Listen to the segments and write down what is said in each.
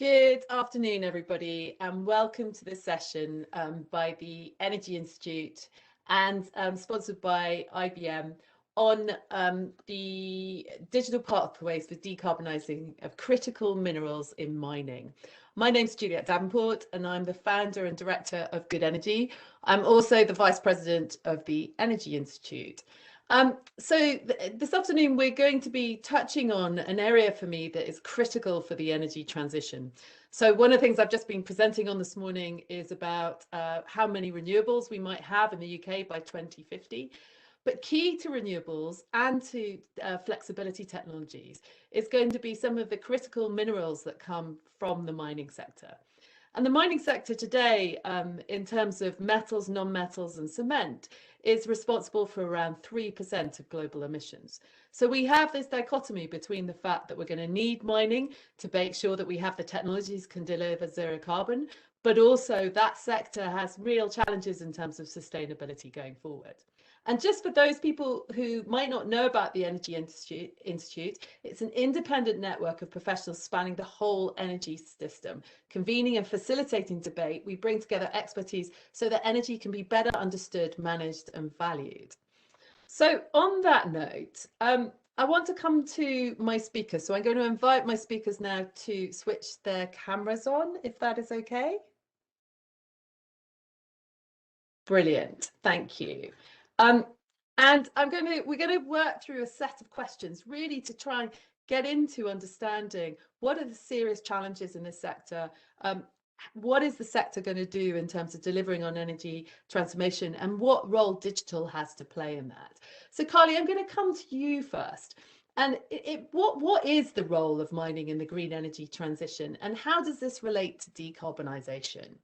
Good afternoon, everybody, and welcome to this session by the Energy Institute and sponsored by IBM on the digital pathways for decarbonising of critical minerals in mining. My name's Juliet Davenport, and I'm the founder and director of Good Energy. I'm also the vice president of the Energy Institute. So this afternoon, we're going to be touching on an area for me that is critical for the energy transition. So one of the things I've just been presenting on this morning is about how many renewables we might have in the UK by 2050. But key to renewables and to flexibility technologies is going to be some of the critical minerals that come from the mining sector. And the mining sector today, in terms of metals, non-metals and cement, is responsible for around 3% of global emissions. So we have this dichotomy between the fact that we're going to need mining to make sure that we have the technologies can deliver zero carbon, but also that sector has real challenges in terms of sustainability going forward. And just for those people who might not know about the Energy Institute, it's an independent network of professionals spanning the whole energy system. Convening and facilitating debate, we bring together expertise so that energy can be better understood, managed and valued. So on that note, I want to come to my speakers. So I'm going to invite my speakers now to switch their cameras on, if that is okay. Brilliant, thank you. And we're going to work through a set of questions really to try and get into understanding what are the serious challenges in this sector, what is the sector going to do in terms of delivering on energy transformation, and what role digital has to play in that. So Carly, I'm going to come to you first. And what is the role of mining in the green energy transition, and how does this relate to decarbonisation?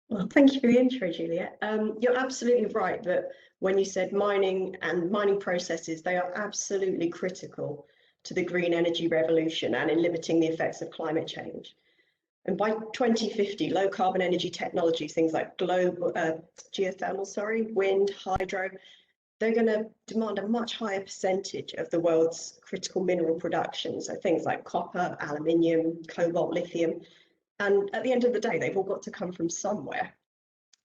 Well, thank you for the intro, Juliet. You're absolutely right that when you said mining and mining processes, they are absolutely critical to the green energy revolution and in limiting the effects of climate change. And by 2050, low carbon energy technologies, things like geothermal, wind, hydro, they're going to demand a much higher percentage of the world's critical mineral production. So things like copper, aluminium, cobalt, lithium. And at the end of the day, they've all got to come from somewhere.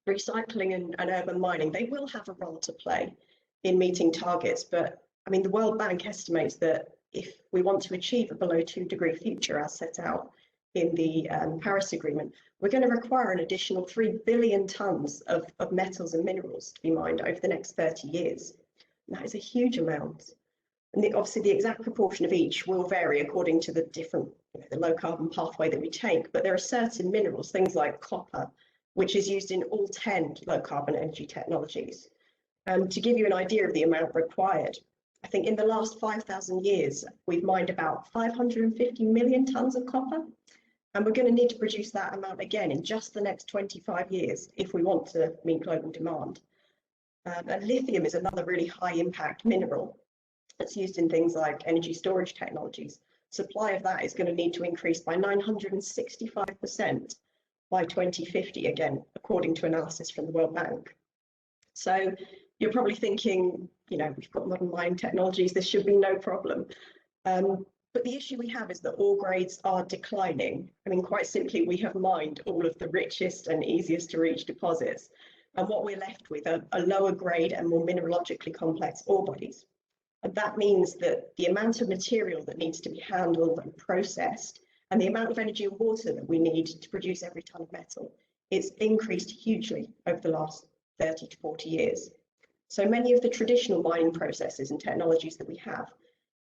Recycling and urban mining, they will have a role to play in meeting targets. But I mean, the World Bank estimates that if we want to achieve a below 2-degree future as set out in the Paris Agreement, we're going to require an additional 3 billion tons of metals and minerals to be mined over the next 30 years. And that is a huge amount. And obviously the exact proportion of each will vary according to the different, the low carbon pathway that we take, but there are certain minerals, things like copper, which is used in all 10 low carbon energy technologies. To give you an idea of the amount required, I think in the last 5,000 years, we've mined about 550 million tons of copper, and we're going to need to produce that amount again in just the next 25 years if we want to meet global demand. And lithium is another really high impact mineral that's used in things like energy storage technologies. Supply of that is going to need to increase by 965% by 2050, again, according to analysis from the World Bank. So you're probably thinking, we've got modern mining technologies, this should be no problem. But the issue we have is that ore grades are declining. I mean, quite simply, we have mined all of the richest and easiest to reach deposits. And what we're left with are lower grade and more mineralogically complex ore bodies. And that means that the amount of material that needs to be handled and processed and the amount of energy and water that we need to produce every ton of metal, it's increased hugely over the last 30 to 40 years. So many of the traditional mining processes and technologies that we have,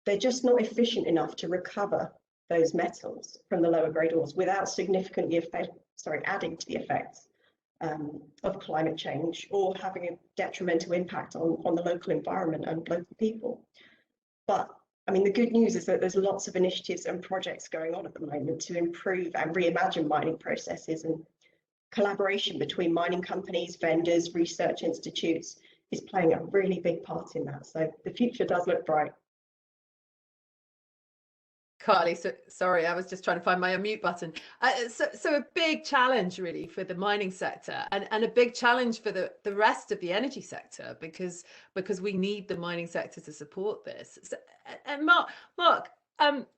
they're just not efficient enough to recover those metals from the lower grade ores without significantly adding to the effects of climate change or having a detrimental impact on the local environment and local people. But I mean, the good news is that there's lots of initiatives and projects going on at the moment to improve and reimagine mining processes, and collaboration between mining companies, vendors, research institutes is playing a really big part in that. So the future does look bright. Carly, so sorry, I was just trying to find my unmute button. So a big challenge really for the mining sector, and a big challenge for the rest of the energy sector, because we need the mining sector to support this. So, and Mark,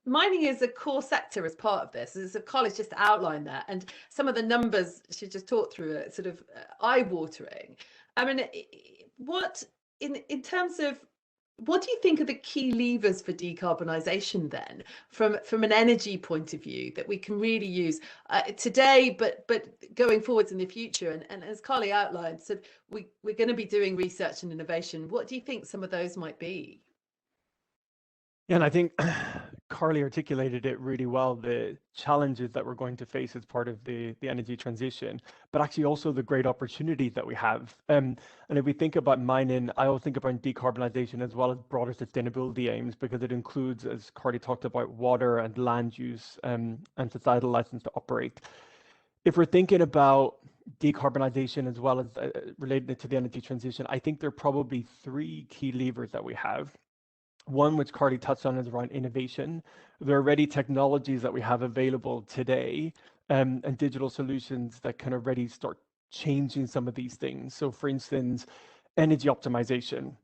Mining is a core sector as part of this. As Carly's just outlined that, and some of the numbers she just talked through are sort of eye-watering. I mean, what in terms of what do you think are the key levers for decarbonisation then, from an energy point of view, that we can really use today, but going forwards in the future? And as Carly outlined, so we're going to be doing research and innovation. What do you think some of those might be? Yeah, and I think Carly articulated it really well, the challenges that we're going to face as part of the energy transition, but actually also the great opportunities that we have. And if we think about mining, I always think about decarbonisation as well as broader sustainability aims, because it includes, as Carly talked about, water and land use and societal license to operate. If we're thinking about decarbonisation as well as related to the energy transition, I think there are probably three key levers that we have. One, which Carly touched on, is around innovation. There are already technologies that we have available today and digital solutions that can already start changing some of these things. So for instance, energy optimization.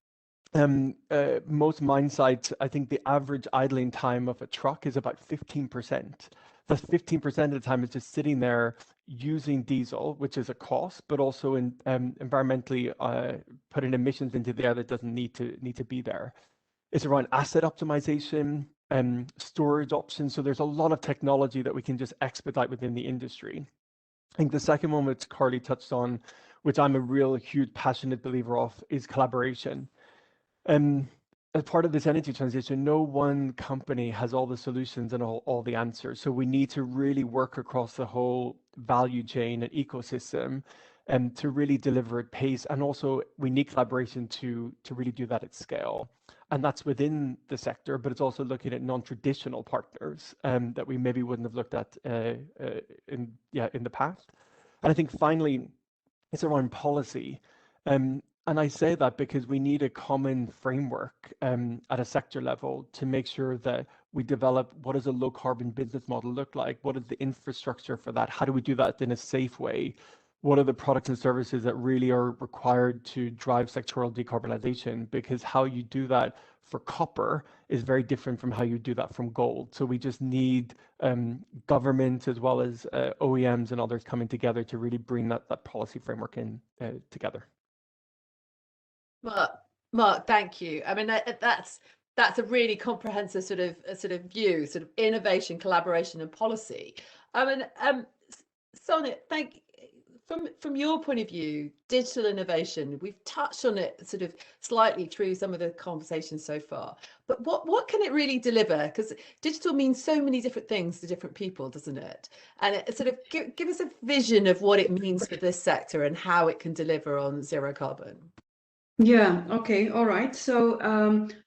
Most mine sites, I think the average idling time of a truck is about 15%. That's 15% of the time is just sitting there using diesel, which is a cost, but also in environmentally putting emissions into the air that doesn't need to be there. It's around asset optimization and storage options. So there's a lot of technology that we can just expedite within the industry. I think the second one, which Carly touched on, which I'm a real huge passionate believer of, is collaboration. As part of this energy transition, no one company has all the solutions and all the answers. So we need to really work across the whole value chain and ecosystem and to really deliver at pace. And also we need collaboration to really do that at scale. And that's within the sector, but it's also looking at non-traditional partners that we maybe wouldn't have looked at in the past. And I think finally, it's around policy. And I say that because we need a common framework at a sector level to make sure that we develop what does a low carbon business model look like? What is the infrastructure for that? How do we do that in a safe way? What are the products and services that really are required to drive sectoral decarbonization? Because how you do that for copper is very different from how you do that from gold. So we just need government as well as OEMs and others coming together to really bring that policy framework in together. Mark, thank you. I mean, that's a really comprehensive sort of view, sort of innovation, collaboration, and policy. I mean, Sonia, from your point of view, digital innovation, we've touched on it sort of slightly through some of the conversations so far, but what can it really deliver? Because digital means so many different things to different people, doesn't it? And it sort of give us a vision of what it means for this sector and how it can deliver on zero carbon. Yeah, okay, all right. So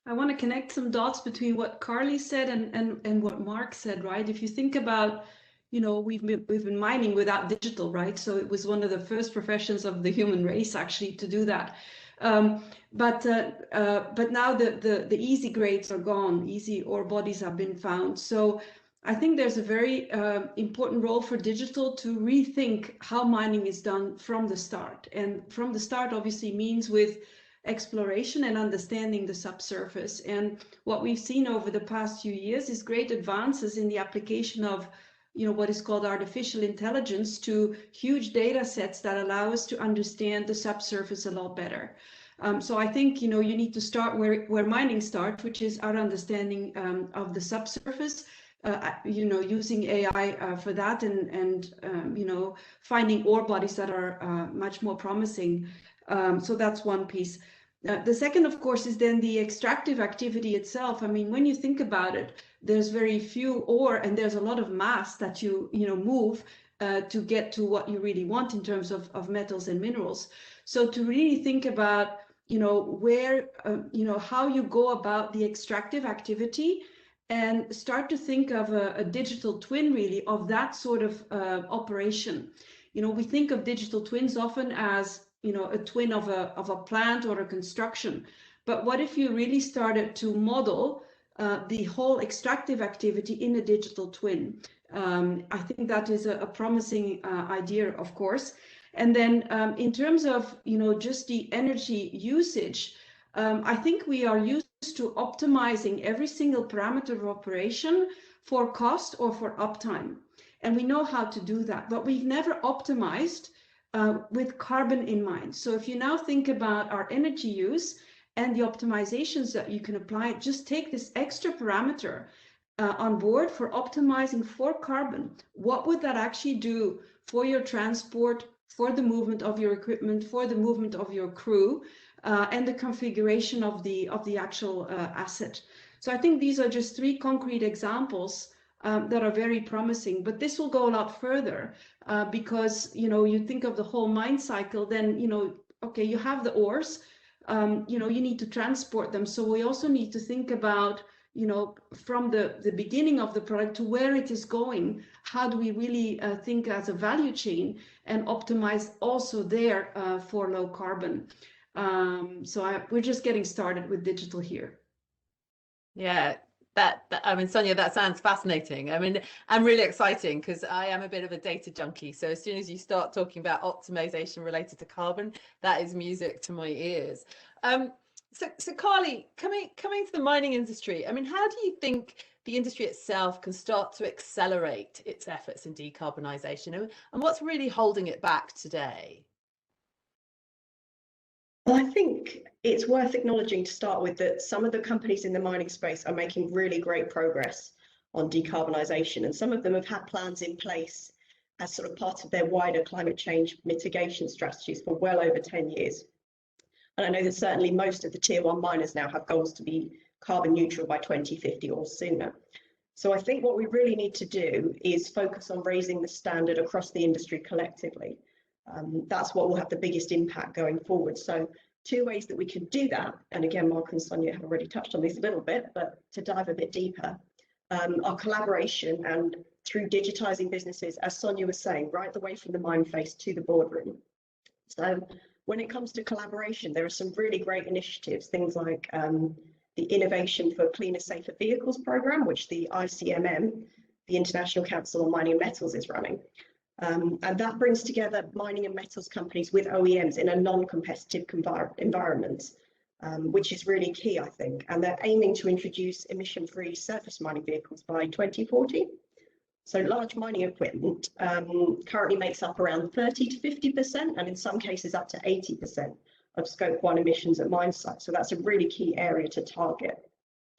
I want to connect some dots between what Carly said and what Mark said, right? If you think about, you know, we've been mining without digital, right? So it was one of the first professions of the human race actually to do that. But now the easy grades are gone, easy ore bodies have been found. So I think there's a very important role for digital to rethink how mining is done from the start. And from the start obviously means with exploration and understanding the subsurface. And what we've seen over the past few years is great advances in the application of, you know, what is called artificial intelligence to huge data sets that allow us to understand the subsurface a lot better. So I think, you know, you need to start where mining starts, which is our understanding of the subsurface. You know, using AI for that and you know, finding ore bodies that are much more promising. So that's one piece. The second, of course, is then the extractive activity itself. I mean, when you think about it, there's very few ore and there's a lot of mass that you know, move to get to what you really want in terms of metals and minerals. So to really think about, you know, where, you know, how you go about the extractive activity and start to think of a digital twin really of that sort of operation. You know, we think of digital twins often as, you know, a twin of a plant or a construction. But what if you really started to model the whole extractive activity in a digital twin? I think that is a promising idea, of course. And then in terms of, you know, just the energy usage, I think we are used to optimizing every single parameter of operation for cost or for uptime. And we know how to do that, but we've never optimized with carbon in mind. So if you now think about our energy use and the optimizations that you can apply, just take this extra parameter on board for optimizing for carbon. What would that actually do for your transport, for the movement of your equipment, for the movement of your crew, and the configuration of the actual asset? So I think these are just 3 concrete examples that are very promising, but this will go a lot further because, you know, you think of the whole mine cycle, then, you know, okay, you have the ores, you know, you need to transport them. So we also need to think about, you know, from the beginning of the product to where it is going, how do we really think as a value chain and optimize also there for low carbon. We're just getting started with digital here. Yeah, I mean, Sonia, that sounds fascinating. I mean, and really exciting because I am a bit of a data junkie. So as soon as you start talking about optimization related to carbon, that is music to my ears. So Carly, coming to the mining industry, I mean, how do you think the industry itself can start to accelerate its efforts in decarbonisation, and what's really holding it back today? Well, I think it's worth acknowledging to start with that some of the companies in the mining space are making really great progress on decarbonisation, and some of them have had plans in place as sort of part of their wider climate change mitigation strategies for well over 10 years. And I know that certainly most of the tier 1 miners now have goals to be carbon neutral by 2050 or sooner. So I think what we really need to do is focus on raising the standard across the industry collectively. That's what will have the biggest impact going forward. So 2 ways that we can do that, and again, Mark and Sonia have already touched on this a little bit, but to dive a bit deeper, our collaboration and through digitizing businesses, as Sonia was saying, right the way from the mine face to the boardroom. So when it comes to collaboration, there are some really great initiatives, things like the Innovation for Cleaner, Safer Vehicles program, which the ICMM, the International Council on Mining and Metals, is running. And that brings together mining and metals companies with OEMs in a non-competitive environment, which is really key, I think. And they're aiming to introduce emission-free surface mining vehicles by 2040. So large mining equipment currently makes up around 30 to 50%, and in some cases up to 80% of Scope 1 emissions at mine sites. So that's a really key area to target.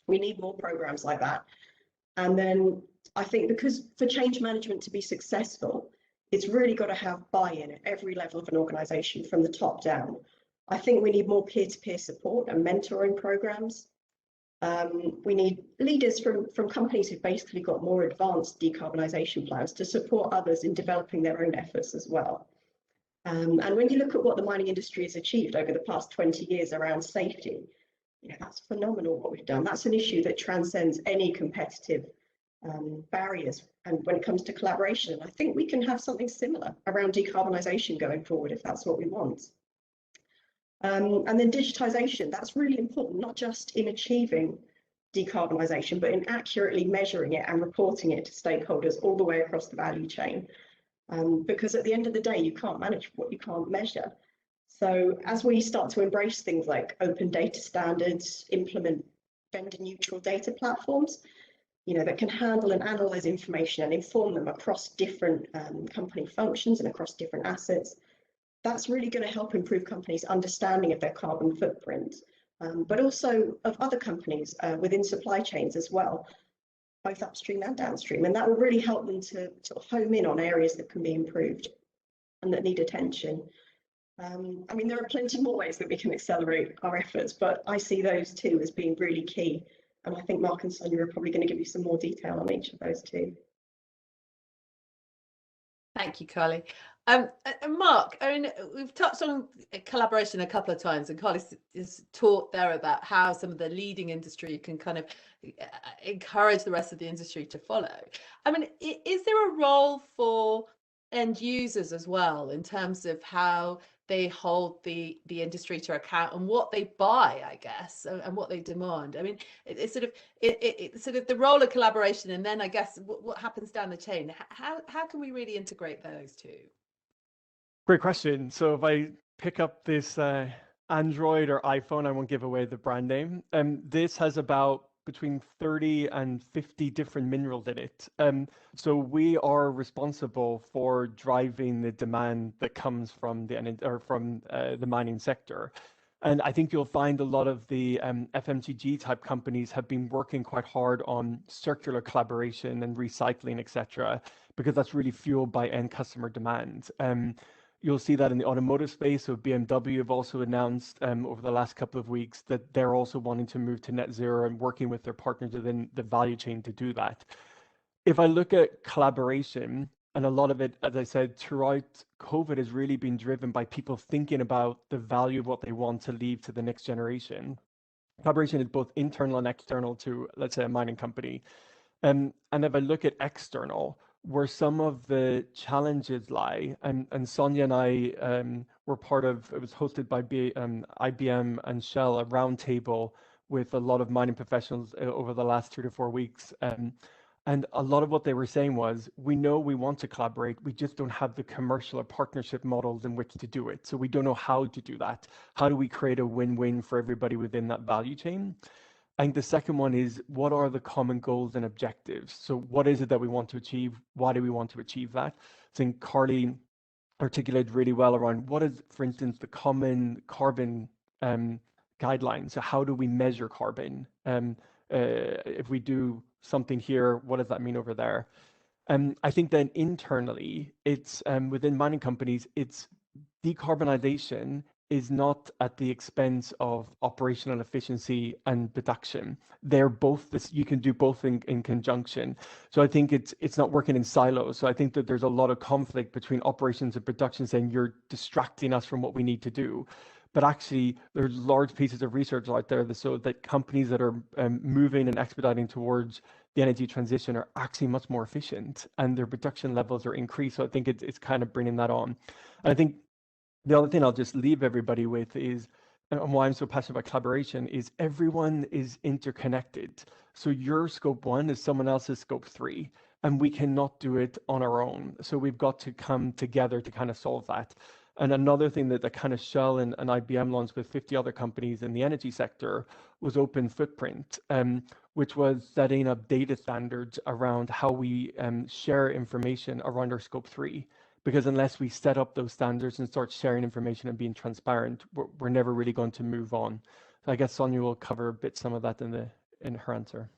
We need more programs like that. And then I think because for change management to be successful, it's really got to have buy-in at every level of an organization from the top down. I think we need more peer-to-peer support and mentoring programs. We need leaders from companies who've basically got more advanced decarbonisation plans to support others in developing their own efforts as well. And when you look at what the mining industry has achieved over the past 20 years around safety, you know, that's phenomenal what we've done. That's an issue that transcends any competitive barriers. And when it comes to collaboration, I think we can have something similar around decarbonisation going forward if that's what we want. And then digitisation, that's really important, not just in achieving decarbonisation, but in accurately measuring it and reporting it to stakeholders all the way across the value chain. Because at the end of the day, you can't manage what you can't measure. So as we start to embrace things like open data standards, implement vendor neutral data platforms, you know, that can handle and analyze information and inform them across different company functions and across different assets, that's really going to help improve companies' understanding of their carbon footprint, but also of other companies within supply chains as well, both upstream and downstream. And that will really help them to sort of home in on areas that can be improved and that need attention. I mean, there are plenty more ways that we can accelerate our efforts, but I see those 2 as being really key. And I think Mark and Sonia are probably going to give you some more detail on each of those 2. Thank you, Carly. And Mark, I mean, we've touched on collaboration a couple of times, and Carly has talked there about how some of the leading industry can kind of encourage the rest of the industry to follow. I mean, is there a role for end users as well in terms of how they hold the industry to account and what they buy, I guess, and what they demand? I mean, it's sort of the role of collaboration, and then I guess what happens down the chain. How can we really integrate those 2? Great question. So if I pick up this Android or iPhone, I won't give away the brand name. This has about between 30 and 50 different minerals in it. So we are responsible for driving the demand that comes from the mining sector. And I think you'll find a lot of the FMCG type companies have been working quite hard on circular collaboration and recycling, etc., because that's really fueled by end customer demand. You'll see that in the automotive space. So BMW have also announced over the last couple of weeks that they're also wanting to move to net zero and working with their partners within the value chain to do that. If I look at collaboration, and a lot of it, as I said, throughout COVID has really been driven by people thinking about the value of what they want to leave to the next generation. Collaboration is both internal and external to, let's say, a mining company. And if I look at external, where some of the challenges lie, and Sonia and I were part of, it was hosted by IBM and Shell, a roundtable with a lot of mining professionals over the last 3 to 4 weeks. And a lot of what they were saying was, we know we want to collaborate, we just don't have the commercial or partnership models in which to do it. So we don't know how to do that. How do we create a win-win for everybody within that value chain? I think the second one is, what are the common goals and objectives? So what is it that we want to achieve? Why do we want to achieve that? I think Carly articulated really well around what is, for instance, the common carbon guidelines. So how do we measure carbon? If we do something here, what does that mean over there? I think then internally, it's within mining companies, it's decarbonization is not at the expense of operational efficiency and production. They're both this, you can do both in conjunction. So I think it's not working in silos. So I think that there's a lot of conflict between operations and production saying you're distracting us from what we need to do. But actually, there's large pieces of research out there that companies that are moving and expediting towards the energy transition are actually much more efficient and their production levels are increased. So I think it's kind of bringing that on. And I think the other thing I'll just leave everybody with is, and why I'm so passionate about collaboration, is everyone is interconnected. So your scope 1 is someone else's scope 3, and we cannot do it on our own. So we've got to come together to kind of solve that. And another thing that kind of Shell and IBM launched with 50 other companies in the energy sector was Open Footprint, which was setting up data standards around how we share information around our scope 3. Because unless we set up those standards and start sharing information and being transparent, we're never really going to move on. So I guess Sonia will cover a bit some of that in her answer.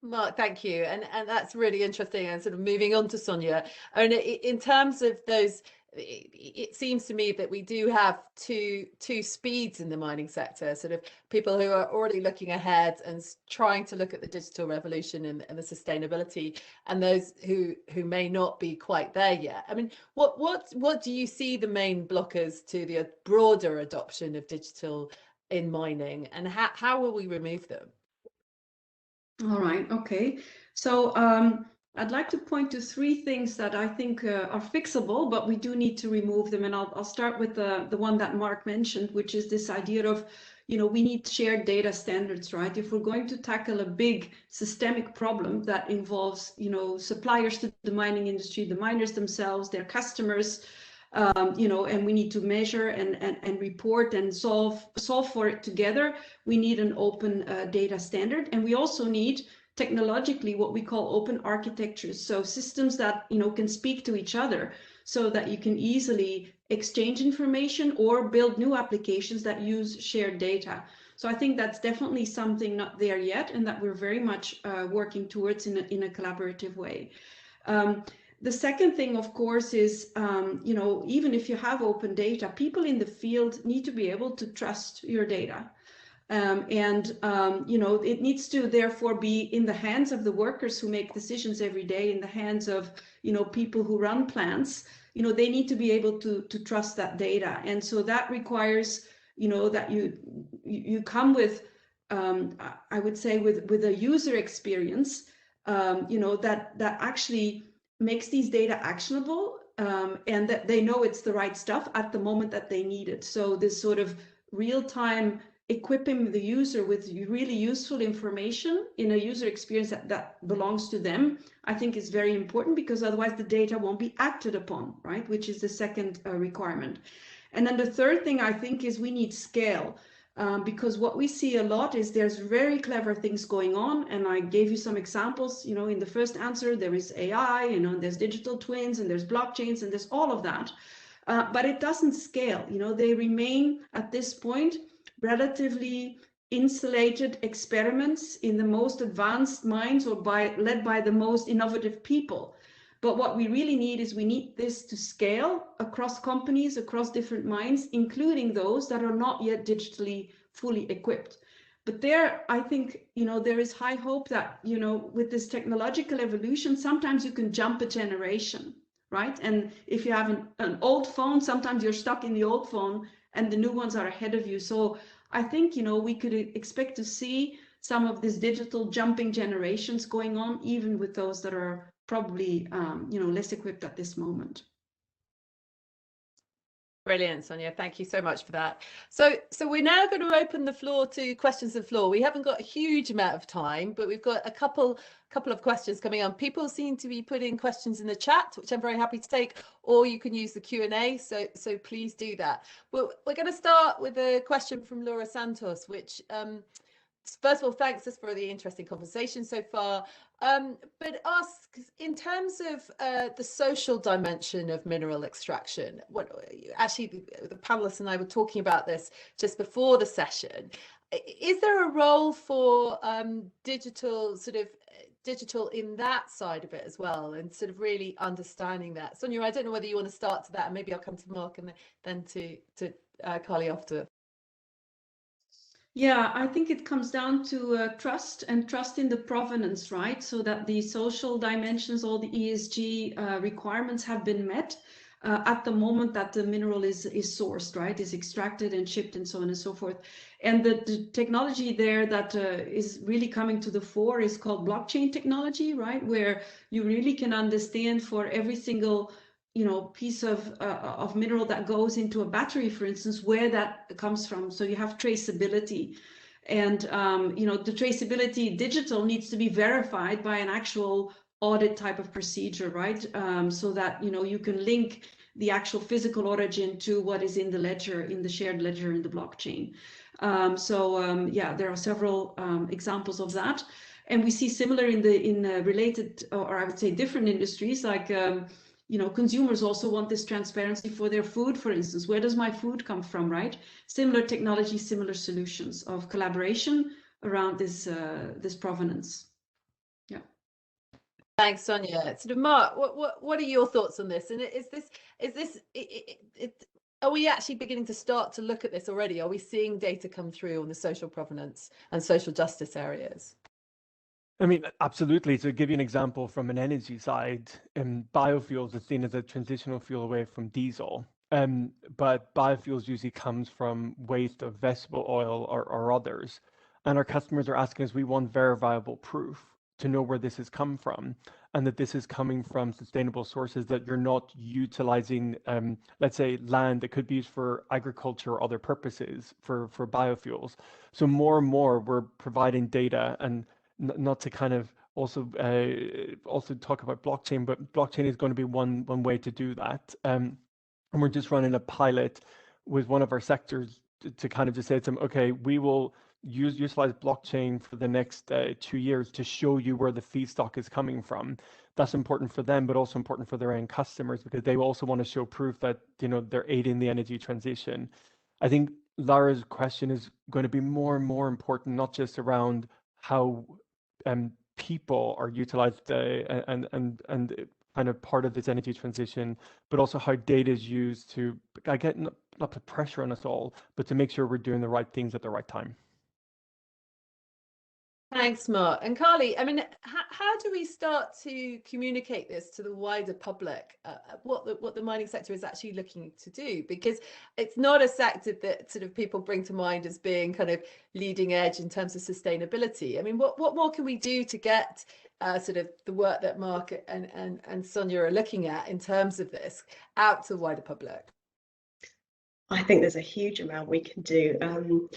Mark, thank you. And that's really interesting. And sort of moving on to Sonia, and in terms of those, it seems to me that we do have two speeds in the mining sector, sort of people who are already looking ahead and trying to look at the digital revolution and the sustainability, and those who may not be quite there yet. I mean, what do you see the main blockers to the broader adoption of digital in mining, and how will we remove them? All right, okay. So I'd like to point to 3 things that I think are fixable, but we do need to remove them. And I'll start with the one that Mark mentioned, which is this idea of, we need shared data standards, right? If we're going to tackle a big systemic problem that involves, suppliers to the mining industry, the miners themselves, their customers, and we need to measure and report and solve for it together. We need an open data standard, and we also need technologically what we call open architectures, so systems that can speak to each other, so that you can easily exchange information or build new applications that use shared data. So I think that's definitely something not there yet, and that we're very much working towards in a collaborative way. The second thing, of course, is, even if you have open data, people in the field need to be able to trust your data. It needs to therefore be in the hands of the workers who make decisions every day, in the hands of, people who run plants. They need to be able to trust that data. And so that requires, that you come with, I would say, with a user experience, that actually makes these data actionable, and that they know it's the right stuff at the moment that they need it. So this sort of real-time equipping the user with really useful information in a user experience that belongs to them, I think is very important, because otherwise the data won't be acted upon, right? Which is the second requirement. And then the third thing I think is we need scale. Because what we see a lot is there's very clever things going on, and I gave you some examples, you know, in the first answer. There is AI, you know, and there's digital twins, and there's blockchains, and there's all of that, but it doesn't scale. You know, they remain at this point relatively insulated experiments in the most advanced minds or led by the most innovative people. But what we really need is we need this to scale across companies, across different minds, including those that are not yet digitally fully equipped. But there, I think, you know, there is high hope that, you know, with this technological evolution, sometimes you can jump a generation, right? And if you have an old phone, sometimes you're stuck in the old phone and the new ones are ahead of you. So I think, you know, we could expect to see some of these digital jumping generations going on, even with those that are probably you know, less equipped at this moment. Brilliant, Sonia. Thank you so much for that. So we're now going to open the floor to questions of the floor. We haven't got a huge amount of time, but we've got a couple of questions coming on. People seem to be putting questions in the chat, which I'm very happy to take, or you can use the Q&A. So please do that. Well, we're going to start with a question from Laura Santos, which first of all, thanks us for the interesting conversation so far. But ask, in terms of the social dimension of mineral extraction, what actually the panelists and I were talking about this just before the session. Is there a role for digital in that side of it as well, and sort of really understanding that? Sonia, I don't know whether you want to start to that, and maybe I'll come to Mark and then to Carly after. Yeah, I think it comes down to trust, and trust in the provenance, right? So that the social dimensions, all the ESG requirements have been met at the moment that the mineral is sourced, right? Is extracted and shipped and so on and so forth. And the technology there that is really coming to the fore is called blockchain technology, right? Where you really can understand for every single, you know, piece of mineral that goes into a battery, for instance, where that comes from. So you have traceability, and you know, the traceability digital needs to be verified by an actual audit type of procedure, right? So that, you know, you can link the actual physical origin to what is in the ledger, in the shared ledger in the blockchain. Yeah, there are several examples of that, and we see similar in related, or I would say different industries, like you know, consumers also want this transparency for their food, for instance. Where does my food come from, right? Similar technology, similar solutions of collaboration around this this provenance. Yeah. Thanks, Sonia. Sort of Mark, what are your thoughts on this? And are we actually beginning to start to look at this already? Are we seeing data come through on the social provenance and social justice areas? I mean, absolutely. To give you an example from an energy side, biofuels is seen as a transitional fuel away from diesel. But biofuels usually comes from waste of vegetable oil or others. And our customers are asking us, we want verifiable proof to know where this has come from, and that this is coming from sustainable sources, that you're not utilizing, let's say, land that could be used for agriculture or other purposes for biofuels. So more and more we're providing data, and not to kind of also talk about blockchain, but blockchain is going to be one way to do that. And we're just running a pilot with one of our sectors to kind of just say to them, okay, we will utilize blockchain for the next 2 years to show you where the feedstock is coming from. That's important for them, but also important for their end customers, because they also want to show proof that, you know, they're aiding the energy transition. I think Lara's question is going to be more and more important, not just around how people are utilized and kind of part of this energy transition, but also how data is used to, I get not put pressure on us all, but to make sure we're doing the right things at the right time. Thanks, Mark. And Carly, I mean, how do we start to communicate this to the wider public, what the mining sector is actually looking to do? Because it's not a sector that sort of people bring to mind as being kind of leading edge in terms of sustainability. I mean, what more can we do to get sort of the work that Mark and Sonia are looking at in terms of this out to the wider public? I think there's a huge amount we can do.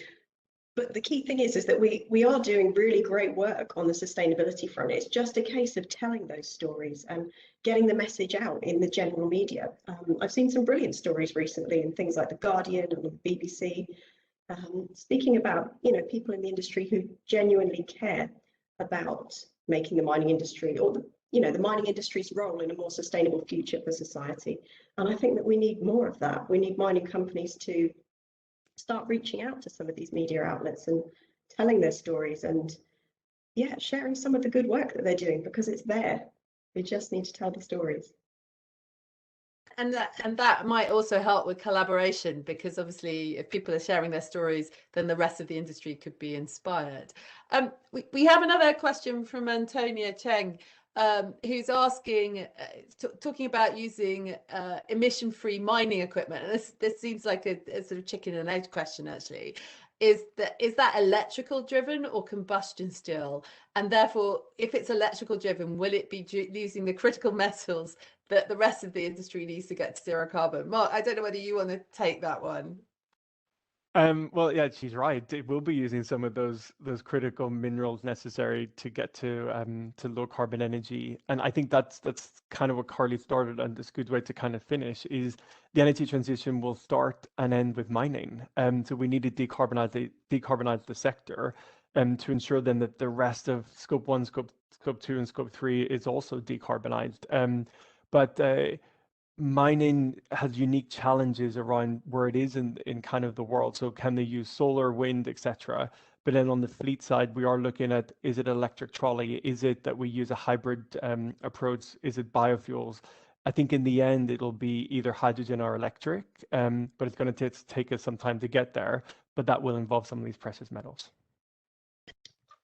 But the key thing is that we are doing really great work on the sustainability front. It's just a case of telling those stories and getting the message out in the general media. I've seen some brilliant stories recently in things like The Guardian and the BBC, speaking about, you know, people in the industry who genuinely care about making the mining industry, or the, you know, the mining industry's role in a more sustainable future for society. And I think that we need more of that. We need mining companies to start reaching out to some of these media outlets and telling their stories, and yeah, sharing some of the good work that they're doing, because it's there. We just need to tell the stories. And that might also help with collaboration, because obviously if people are sharing their stories, then the rest of the industry could be inspired. We have another question from Antonia Cheng, who's asking, talking about using emission-free mining equipment. And this seems like a sort of chicken and egg question, actually. Is that electrical driven or combustion still? And therefore, if it's electrical driven, will it be using the critical metals that the rest of the industry needs to get to zero carbon? Mark, I don't know whether you want to take that one. Well, yeah, she's right. It will be using some of those critical minerals necessary to get to low carbon energy, and I think that's kind of what Carly started, and this good way to kind of finish is the energy transition will start and end with mining. So we need to decarbonize the sector, to ensure then that the rest of Scope 1, Scope 2, and Scope 3 is also decarbonized. But mining has unique challenges around where it is in kind of the world. So can they use solar, wind, etc.? But then on the fleet side, we are looking at, is it electric trolley? Is it that we use a hybrid approach? Is it biofuels? I think in the end, it'll be either hydrogen or electric, but it's going to take us some time to get there. But that will involve some of these precious metals.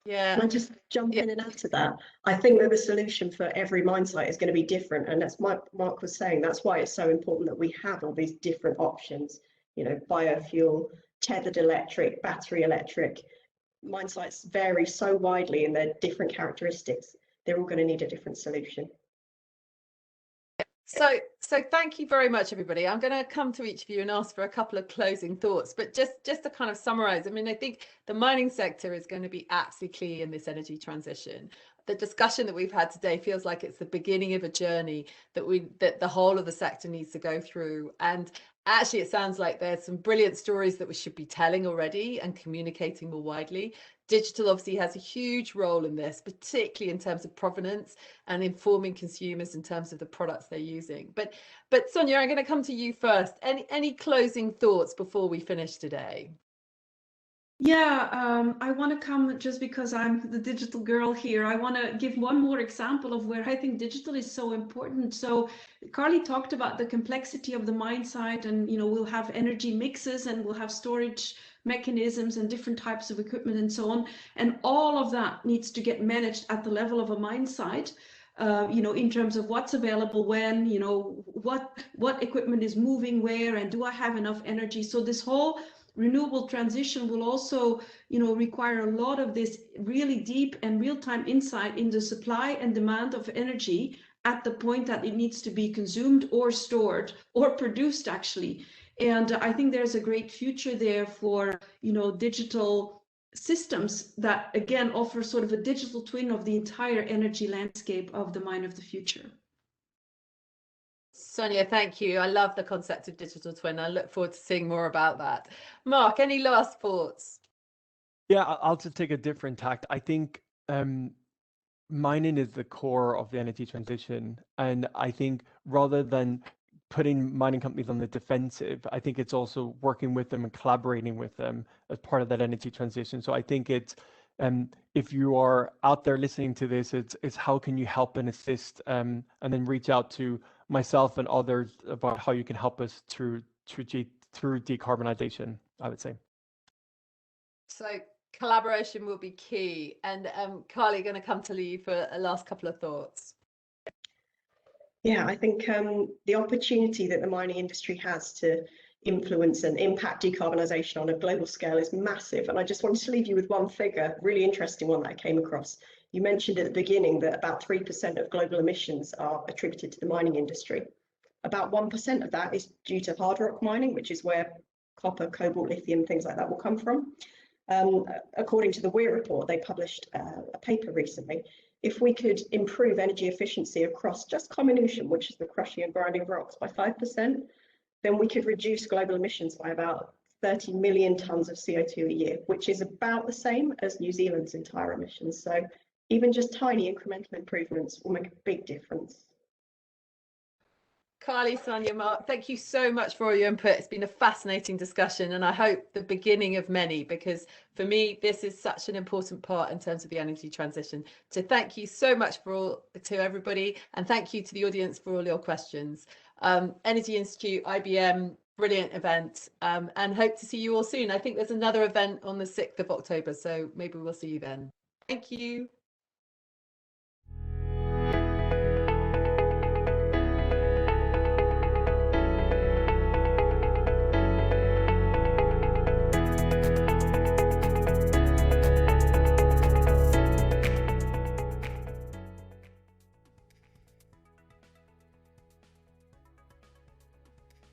Yeah. Can I just jump in and add to that? I think that the solution for every mine site is going to be different. And that's Mark was saying, that's why it's so important that we have all these different options, you know, biofuel, tethered electric, battery electric. Mine sites vary so widely in their different characteristics. They're all going to need a different solution. So thank you very much, everybody. I'm going to come to each of you and ask for a couple of closing thoughts, but just to kind of summarize, I mean, I think the mining sector is going to be absolutely key in this energy transition. The discussion that we've had today feels like it's the beginning of a journey that the whole of the sector needs to go through. And actually, it sounds like there's some brilliant stories that we should be telling already and communicating more widely. Digital obviously has a huge role in this, particularly in terms of provenance and informing consumers in terms of the products they're using. But Sonia, I'm going to come to you first. Any closing thoughts before we finish today? Yeah, I want to come, just because I'm the digital girl here, I want to give one more example of where I think digital is so important. So Carly talked about the complexity of the mine site, and you know, we'll have energy mixes and we'll have storage mechanisms and different types of equipment and so on. And all of that needs to get managed at the level of a mine site. You know, in terms of what's available when, you know, what equipment is moving where, and do I have enough energy? So this whole renewable transition will also, you know, require a lot of this really deep and real-time insight in the supply and demand of energy at the point that it needs to be consumed or stored or produced, actually. And I think there's a great future there for, you know, digital systems that again offer sort of a digital twin of the entire energy landscape of the mine of the future. Sonia, thank you. I love the concept of digital twin. I look forward to seeing more about that. Mark, any last thoughts? Yeah, I'll just take a different tact. I think mining is the core of the energy transition. And I think rather than putting mining companies on the defensive, I think it's also working with them and collaborating with them as part of that energy transition. So I think it's, if you are out there listening to this, it's how can you help and assist, and then reach out to myself and others about how you can help us through decarbonization, I would say. So collaboration will be key. And Carly, going to come to you for a last couple of thoughts. Yeah, I think the opportunity that the mining industry has to influence and impact decarbonisation on a global scale is massive. And I just wanted to leave you with one figure, really interesting one that I came across. You mentioned at the beginning that about 3% of global emissions are attributed to the mining industry. About 1% of that is due to hard rock mining, which is where copper, cobalt, lithium, things like that will come from. According to the WEIR report, they published a paper recently. If we could improve energy efficiency across just comminution, which is the crushing and grinding of rocks, by 5%, then we could reduce global emissions by about 30 million tonnes of CO2 a year, which is about the same as New Zealand's entire emissions. So even just tiny incremental improvements will make a big difference. Carly, Sonia, Mark, thank you so much for all your input. It's been a fascinating discussion, and I hope the beginning of many, because for me, this is such an important part in terms of the energy transition. So thank you so much to everybody, and thank you to the audience for all your questions. Energy Institute, IBM, brilliant event, and hope to see you all soon. I think there's another event on the 6th of October, so maybe we'll see you then. Thank you.